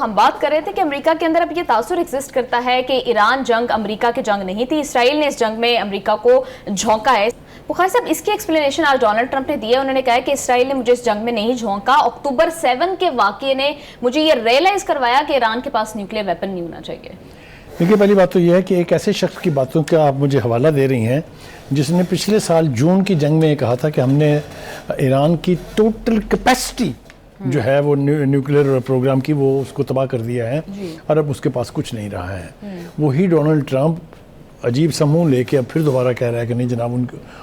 ہم بات کر رہے تھے کہ امریکہ کے اندر اب یہ تاثر ایگزسٹ کرتا ہے کہ ایران جنگ امریکہ کی جنگ نہیں تھی، اسرائیل نے اس جنگ میں امریکہ کو جھونکا ہے۔ بخاری صاحب، اس کی ایکسپلینیشن آج ڈونلڈ ٹرمپ نے دی ہے۔ انہوں نے کہا ہے کہ اسرائیل نے مجھے اس جنگ میں نہیں جھونکا، اکتوبر 7 کے واقعے نے مجھے یہ ریئلائز کروایا کہ ایران کے پاس نیوکلیئر ویپن نہیں ہونا چاہیے۔ دیکھیے، پہلی بات تو یہ ہے کہ ایک ایسے شخص کی باتوں کا آپ مجھے حوالہ دے رہی ہیں جس نے پچھلے سال جون کی جنگ میں یہ کہا تھا کہ ہم نے ایران کی ٹوٹل کیپیسٹی جو ہے وہ نیوکلیئر پروگرام کی وہ اس کو تباہ کر دیا ہے اور اب اس کے پاس کچھ نہیں رہا ہے۔ وہی ڈونلڈ ٹرمپ عجیب سا منہ لے کے اب پھر دوبارہ کہہ رہا ہے کہ نہیں جناب،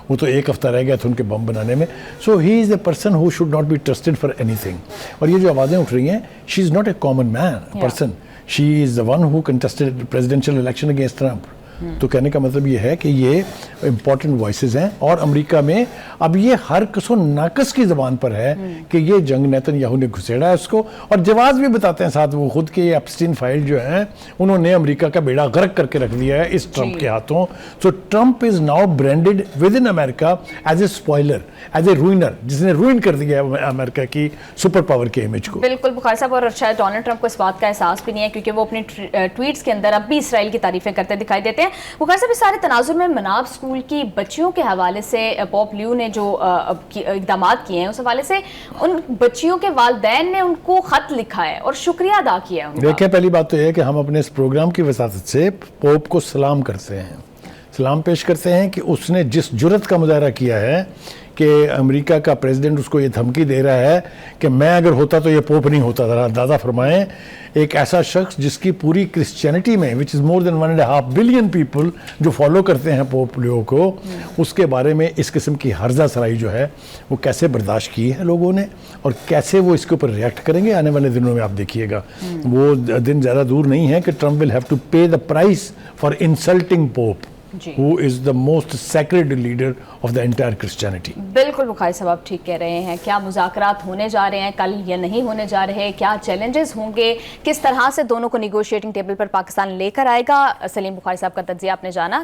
وہ تو ایک ہفتہ رہ گیا تھا ان کے بم بنانے میں۔ So he is a person who should not be trusted for اینی تھنگ۔ اور یہ جو آوازیں اٹھ رہی ہیں، she is not a common man person, she is the one who contested presidential election against Trump. تو کہنے کا مطلب یہ ہے کہ یہ امپورٹنٹ وائسز ہیں، اور امریکہ میں اب یہ ہر کس و ناقص کی زبان پر ہے کہ یہ جنگ نیتن یاہو نے گھسیڑا ہے اس کو، اور جواز بھی بتاتے ہیں ساتھ وہ خود کہ ایپسٹین فائل جو ہیں انہوں نے امریکہ کا بیڑا غرق کر کے رکھ دیا ہے اس ٹرمپ کے ہاتھوں۔ So Trump is now branded with in America as a spoiler, as a ruiner, جس نے روئن کر دیا ہے امریکہ کی سپر پاور کے امیج کو۔ بالکل بخاری صاحب، اور شاید ڈونلڈ ٹرمپ کو اس بات کا احساس بھی نہیں ہے کیونکہ وہ اپنے ٹویٹس کے اندر اب بھی اسرائیل کی تعریفیں کرتے دکھائی دیتے ہیں۔ بخاری صاحب، اس سارے تناظر میں مناب اسکول کی بچیوں کے حوالے سے پوپ لیو نے جو اقدامات کیے ہیں اس حوالے سے ان بچیوں کے والدین نے ان کو خط لکھا ہے اور شکریہ ادا کیا ہے۔ دیکھیں، پہلی بات تو یہ ہے کہ ہم اپنے اس پروگرام کی وساطت سے پوپ کو سلام کرتے ہیں، سلام پیش کرتے ہیں کہ اس نے جس جرأت کا مظاہرہ کیا ہے کہ امریکہ کا پریزیڈنٹ اس کو یہ دھمکی دے رہا ہے کہ میں اگر ہوتا تو یہ پوپ نہیں ہوتا۔ ذرا اندازہ فرمائیں، ایک ایسا شخص جس کی پوری کرسچینٹی میں وچ از مور دین 1.5 بلین پیپل جو فالو کرتے ہیں پوپ لیو کو، اس کے بارے میں اس قسم کی ہرزہ سرائی جو ہے وہ کیسے برداشت کی ہے لوگوں نے، اور کیسے وہ اس کے اوپر ریئیکٹ کریں گے آنے والے دنوں میں۔ آپ دیکھیے گا وہ دن زیادہ دور نہیں ہے کہ Trump will have to pay the price for insulting Pope who is the most sacred leader of the entire Christianity۔ بالکل بخاری صاحب، آپ ٹھیک کہہ رہے ہیں۔ کیا مذاکرات ہونے جا رہے ہیں کل یا نہیں ہونے جا رہے، کیا چیلنجز ہوں گے، کس طرح سے دونوں کو نیگوشیٹنگ ٹیبل پر پاکستان لے کر آئے گا، سلیم بخاری صاحب کا تجزیہ آپ نے جانا۔